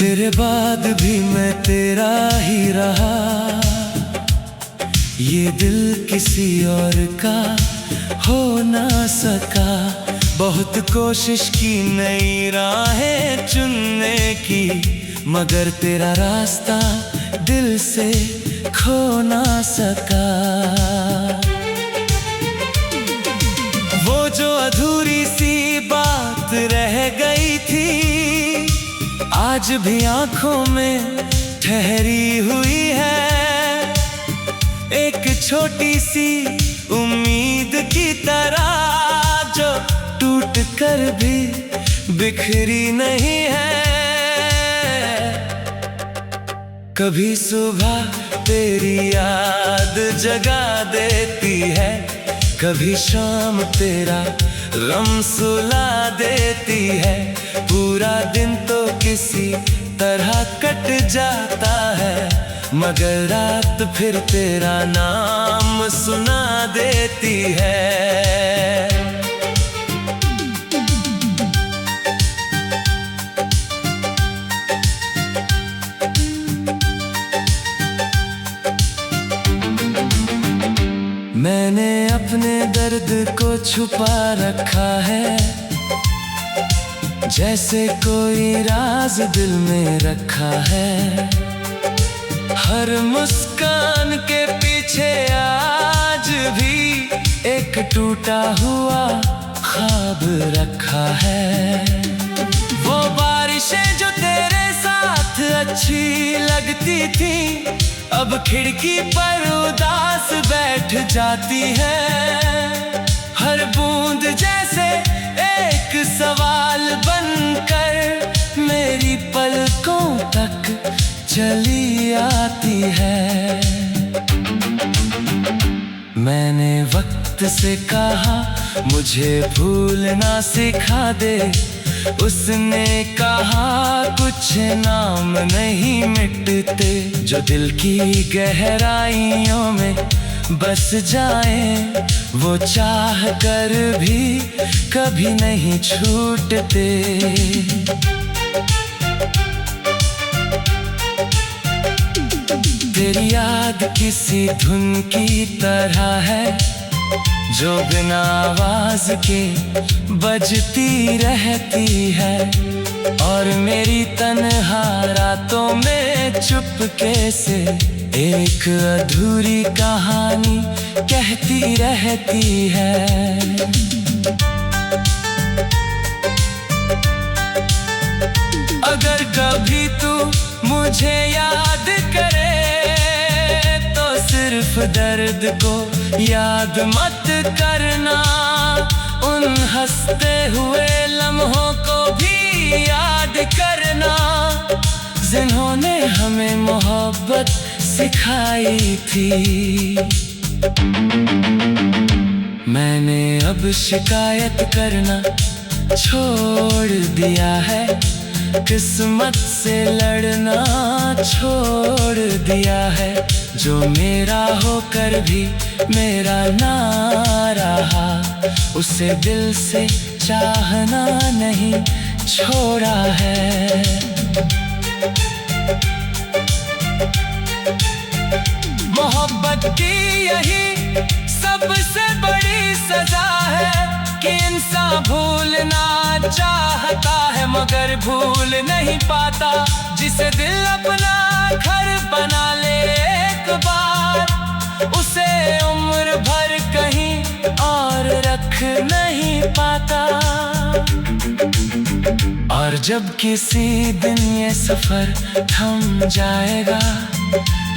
तेरे बाद भी मैं तेरा ही रहा, ये दिल किसी और का हो ना सका। बहुत कोशिश की नई राहें चुनने की, मगर तेरा रास्ता दिल से खो ना सका। वो जो अधूरी सी बात रह गई थी, आज भी आंखों में ठहरी हुई है। एक छोटी सी उम्मीद की तरह जो टूट कर भी बिखरी नहीं है। कभी सुबह तेरी याद जगा देती है, कभी शाम तेरा गम सुला देती है। पूरा दिन तो किसी तरह कट जाता है, मगर रात फिर तेरा नाम सुना देती है। मैंने अपने दर्द को छुपा रखा है, जैसे कोई राज दिल में रखा है। हर मुस्कान के पीछे आज भी एक टूटा हुआ ख्वाब रखा है। वो बारिशें जो तेरे साथ अच्छी लगती थी, अब खिड़की पर उदास बैठ जाती है। हर बूंद जैसे एक सवाल बनकर मेरी पलकों तक चली आती है। मैंने वक्त से कहा मुझे भूलना सिखा दे, उसने कहा कुछ नाम नहीं मिटते, जो दिल की गहराइयों में बस जाए वो चाह कर भी कभी नहीं छूटते। तेरी याद किसी धुन की तरह है, जो बिना आवाज के बजती रहती है। और मेरी तन्हा रातों में चुपके से एक अधूरी कहानी कहती रहती है। अगर कभी तू मुझे याद करे, तो सिर्फ दर्द को याद मत करना, उन हंसते हुए लम्हों को भी याद करना, जिन्होंने हमें मोहब्बत सिखाई थी। मैंने अब शिकायत करना छोड़ दिया है, किस्मत से लड़ना छोड़ दिया है। जो मेरा होकर भी मेरा ना रहा, उसे दिल से चाहना नहीं छोड़ा है। मोहब्बत की यही सबसे बड़ी सजा है कि इंसान भूलना चाहता है मगर भूल नहीं पाता। जिसे दिल अपना घर बना ले एक बार, उसे उम्र भर कहीं और रख नहीं पाता। और जब किसी दिन ये सफर थम जाएगा,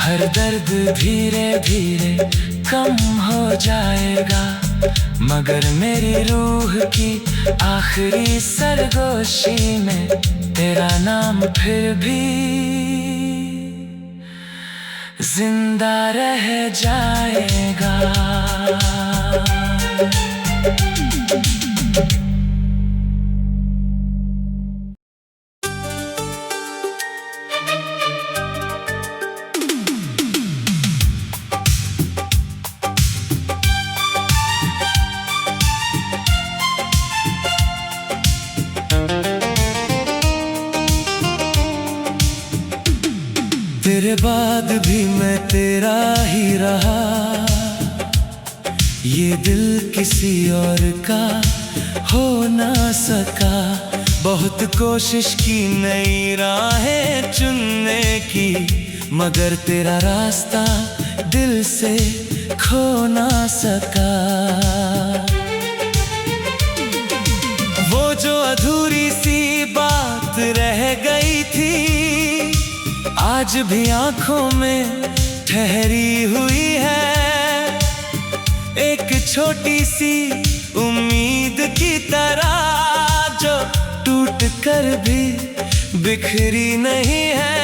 हर दर्द धीरे धीरे कम हो जाएगा, मगर मेरी रूह की आखिरी सरगोशी में तेरा नाम फिर भी जिंदा रह जाएगा। तेरे बाद भी मैं तेरा ही रहा, ये दिल किसी और का हो ना सका। बहुत कोशिश की नई राहें चुनने की, मगर तेरा रास्ता दिल से खो ना सका। वो जो अधूरी सी बात रह गई थी, आज भी आंखों में ठहरी हुई है। एक छोटी सी उम्मीद की तरह जो टूट कर भी बिखरी नहीं है।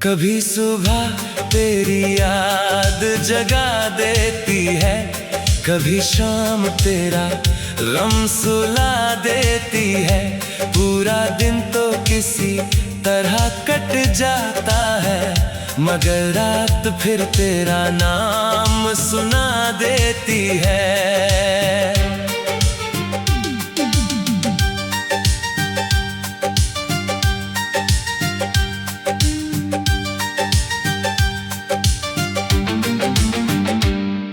कभी सुबह तेरी याद जगा देती है, कभी शाम तेरा गम सुला देती है। पूरा दिन तो किसी तरह कट जाता है, मगर रात फिर तेरा नाम सुना देती है।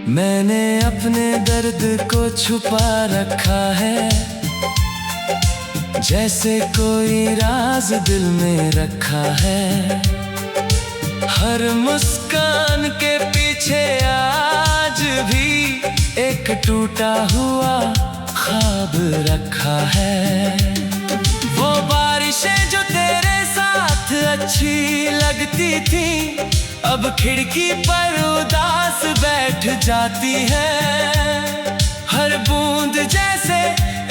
मैंने अपने दर्द को छुपा रखा है, जैसे कोई राज दिल में रखा है। हर मुस्कान के पीछे आज भी एक टूटा हुआ ख्वाब रखा है। वो बारिशें जो तेरे साथ अच्छी लगती थी, अब खिड़की पर उदास बैठ जाती है। हर बूंद जैसे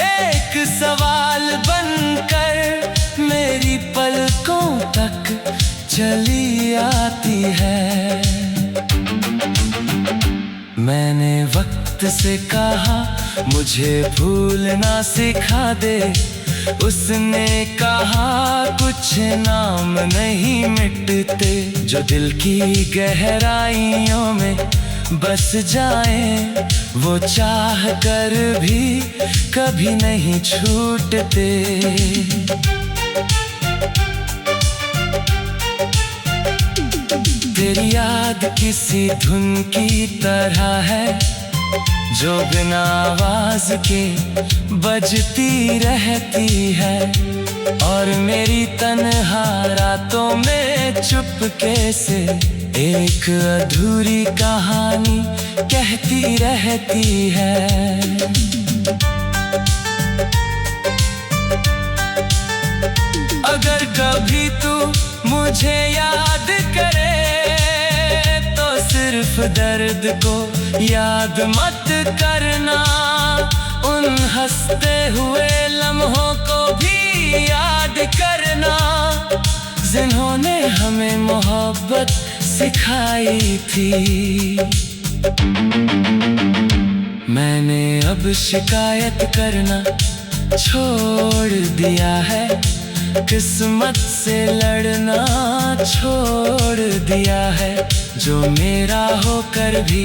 एक सवाल बनकर मेरी पलकों तक चली आती है। मैंने वक्त से कहा मुझे भूलना सिखा दे, उसने कहा कुछ नाम नहीं मिटते, जो दिल की गहराइयों में बस जाए वो चाह कर भी कभी नहीं छूटते। तेरी याद किसी धुन की तरह है, जो बिना आवाज के बजती रहती है। और मेरी तन्हा रातों में चुपके से एक अधूरी कहानी कहती रहती है। अगर कभी तू मुझे याद करे तो सिर्फ दर्द को याद मत करना, उन हंसते हुए लम्हों को भी याद करना, जिन्होंने हमें मोहब्बत सिखाई थी। मैंने अब शिकायत करना छोड़ दिया है, किस्मत से लड़ना छोड़ दिया है। जो मेरा होकर भी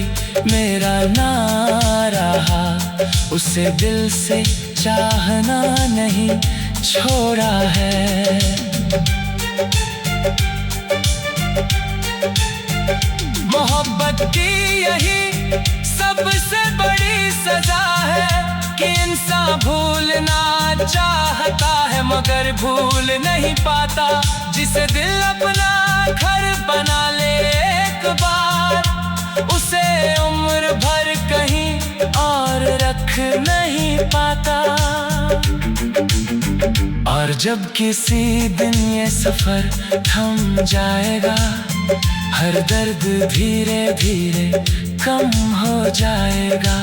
मेरा ना रहा, उसे दिल से चाहना नहीं छोड़ा है। मोहब्बत की यही सबसे बड़ी सजा है कि इंसान भूलना चाहता है मगर भूल नहीं पाता। जिसे दिल अपना घर बना ले एक बार, उसे उम्र भर कहीं और रख नहीं पाता। और जब किसी दिन ये सफर थम जाएगा, हर दर्द धीरे धीरे कम हो जाएगा,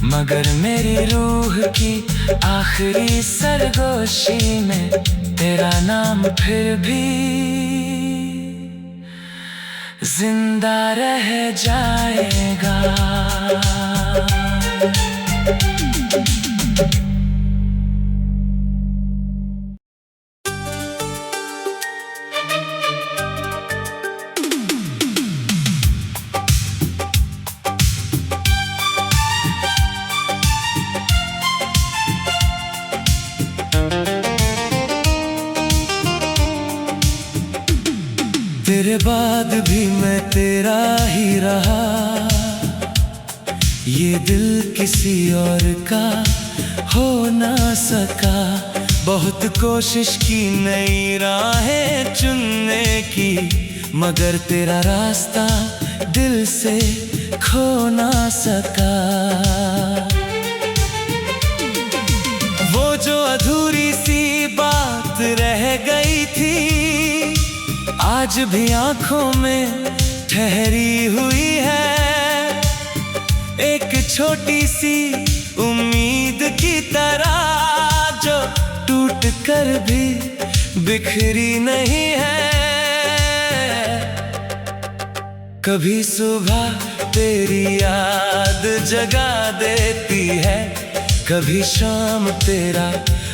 मगर मेरी रूह की आखिरी सरगोशी में तेरा नाम फिर भी जिंदा रह जाएगा। के बाद भी मैं तेरा ही रहा। ये दिल किसी और का हो ना सका। बहुत कोशिश की नई राहें चुनने की, मगर तेरा रास्ता दिल से खो ना सका। वो जो अधूरी सी बात रह गई थी, आज भी आंखों में ठहरी हुई है। एक छोटी सी उम्मीद की तरह जो टूट कर भी बिखरी नहीं है। कभी सुबह तेरी याद जगा देती है, कभी शाम तेरा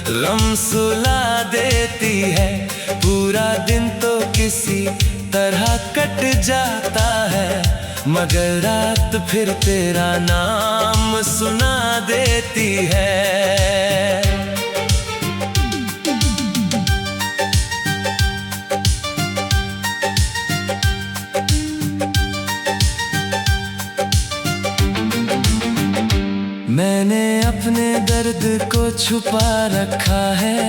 गम सुला देती है। पूरा दिन तो किसी तरह कट जाता है, मगर रात फिर तेरा नाम सुना देती है। मैंने अपने दर्द को छुपा रखा है,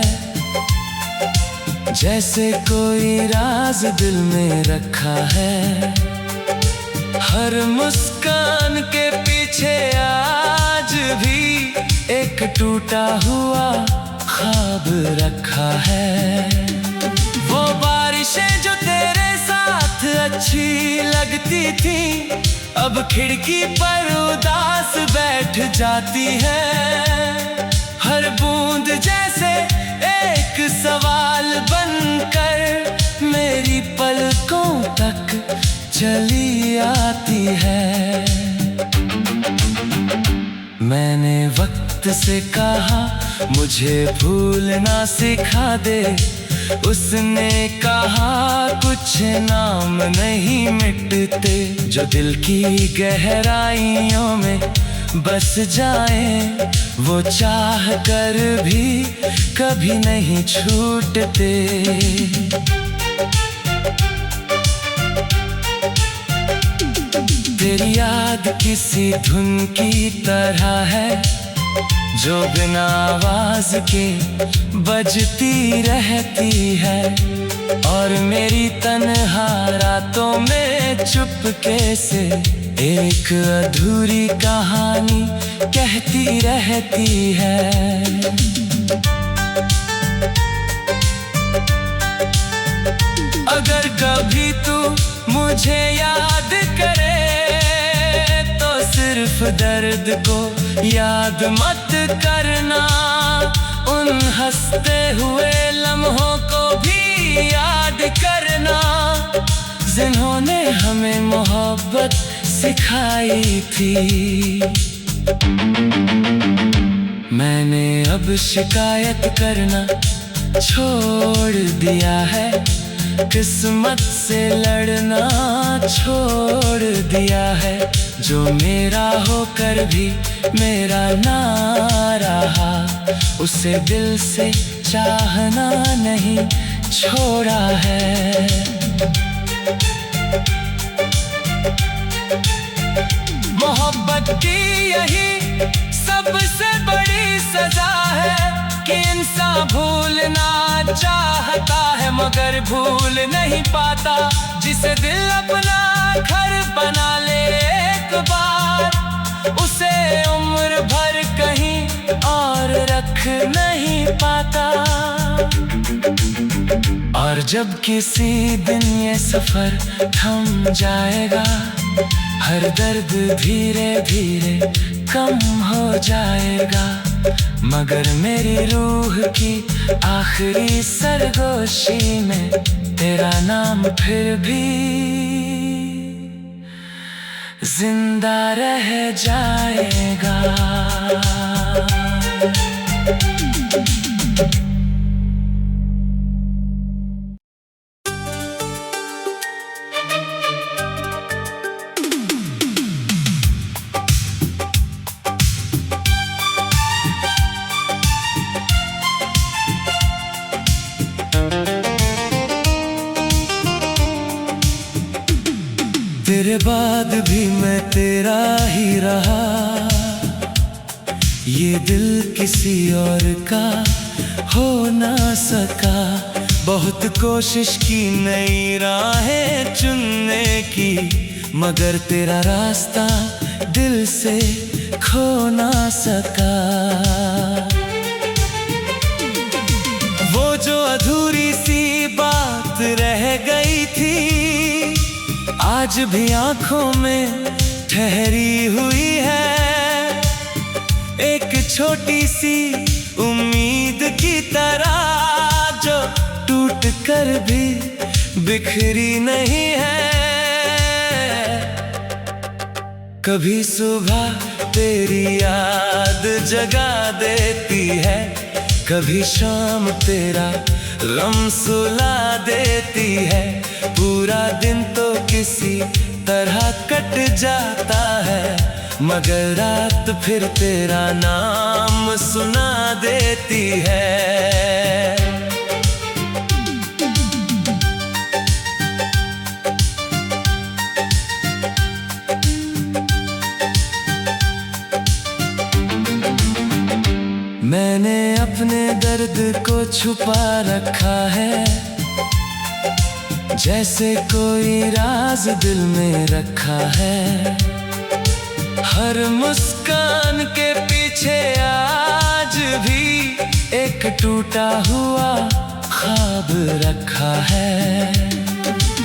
जैसे कोई राज दिल में रखा है। हर मुस्कान के पीछे आज भी एक टूटा हुआ ख्वाब रखा है। वो बारिशें जो तेरे साथ अच्छी लगती थी, अब खिड़की पर उदास बैठ जाती है। हर बूंद जैसे एक सवाल बनकर मेरी पलकों तक चली आती है। मैंने वक्त से कहा मुझे भूलना सिखा दे, उसने कहा कुछ नाम नहीं मिटते, जो दिल की गहराइयों में बस जाए, वो चाह कर भी कभी नहीं छूटते। तेरी याद किसी धुन की तरह है, जो बिना आवाज के बजती रहती है। और मेरी तन्हा रातों में चुपके से एक अधूरी कहानी कहती रहती है। अगर कभी तू मुझे याद करे, तो सिर्फ दर्द को याद मत करना। उन हंसते हुए लम्हों को भी याद करना, जिन्होंने हमें मोहब्बत सिखाई थी। मैंने अब शिकायत करना छोड़ दिया है, किस्मत से लड़ना छोड़ दिया है। जो मेरा होकर भी मेरा ना रहा, उसे दिल से चाहना नहीं छोड़ा है। मोहब्बत की यही सबसे बड़ी सजा है कि इंसान भूलना चाहता है मगर भूल नहीं पाता। जिसे दिल अपना घर बना ले एक बार, उसे उम्र भर कहीं और रख नहीं पाता। और जब किसी दिन ये सफर थम जाएगा, हर दर्द धीरे धीरे कम हो जाएगा, मगर मेरी रूह की आखिरी सरगोशी में तेरा नाम फिर भी जिंदा रह जाएगा। तेरे बाद भी मैं तेरा ही रहा। ये दिल किसी और का हो ना सका। बहुत कोशिश की नई राहें चुनने की, मगर तेरा रास्ता दिल से खो ना सका। वो जो अधूरी सी बात रह गई थी, आज भी आंखों में ठहरी हुई है। एक छोटी सी उम्मीद की तरह जो टूट कर भी बिखरी नहीं है। कभी सुबह तेरी याद जगा देती है, कभी शाम तेरा गम सुला देती है। पूरा दिन तो किसी तरह कट जाता है, मगर रात फिर तेरा नाम सुना देती है। मैंने अपने दर्द को छुपा रखा है, जैसे कोई राज दिल में रखा है। हर मुस्कान के पीछे आज भी एक टूटा हुआ ख्वाब रखा है।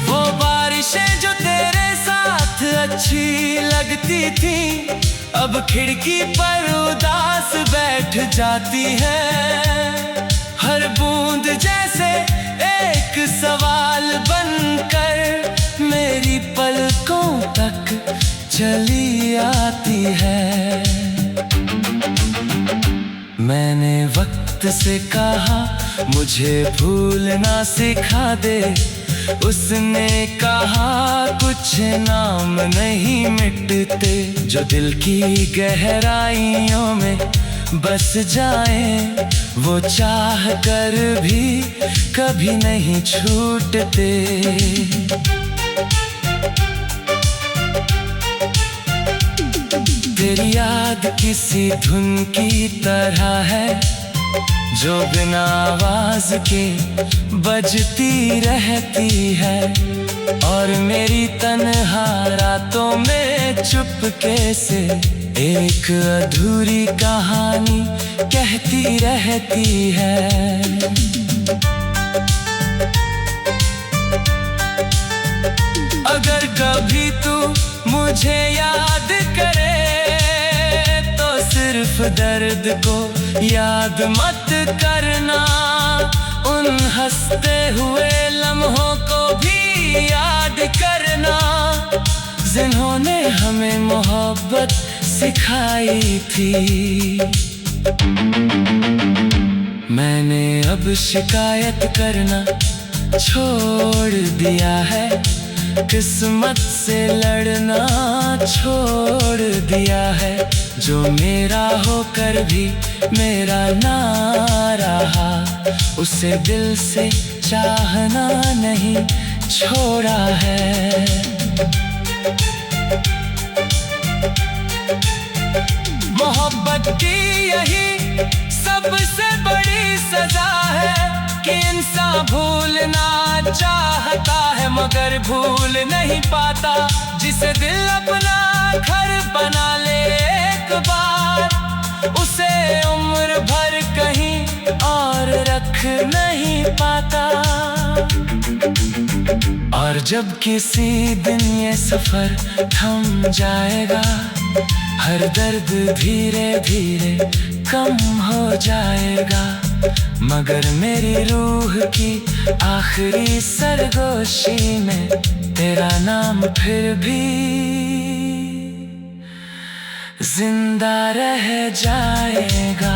वो बारिशें जो तेरे साथ अच्छी लगती थी, अब खिड़की पर उदास बैठ जाती है। हर बूंद जैसे एक सवाल बनकर मेरी पलकों तक चली आती है। मैंने वक्त से कहा मुझे भूलना सिखा दे, उसने कहा कुछ नाम नहीं मिटते, जो दिल की गहराइयों में बस जाए वो चाह कर भी कभी नहीं छूटते। तेरी याद किसी धुन की तरह है, जो बिना आवाज के बजती रहती है। और मेरी तन्हा रातों में चुपके से एक अधूरी कहानी कहती रहती है। अगर कभी तू मुझे याद करे तो सिर्फ दर्द को याद मत करना, उन हंसते हुए लम्हों को भी याद करना, जिन्होंने हमें मोहब्बत सिखाई थी। मैंने अब शिकायत करना छोड़ दिया है, किस्मत से लड़ना छोड़ दिया है। जो मेरा होकर भी मेरा ना रहा, उसे दिल से चाहना नहीं छोड़ा है। मोहब्बत की यही सबसे बड़ी सजा है कि इंसान भूलना चाहता है मगर भूल नहीं पाता। जिसे दिल अपना घर बना ले एक बार, उसे उम्र भर कहीं और रख नहीं पाता। और जब किसी दिन ये सफर थम जाएगा, हर दर्द धीरे धीरे कम हो जाएगा, मगर मेरी रूह की आखिरी सरगोशी में तेरा नाम फिर भी जिंदा रह जाएगा।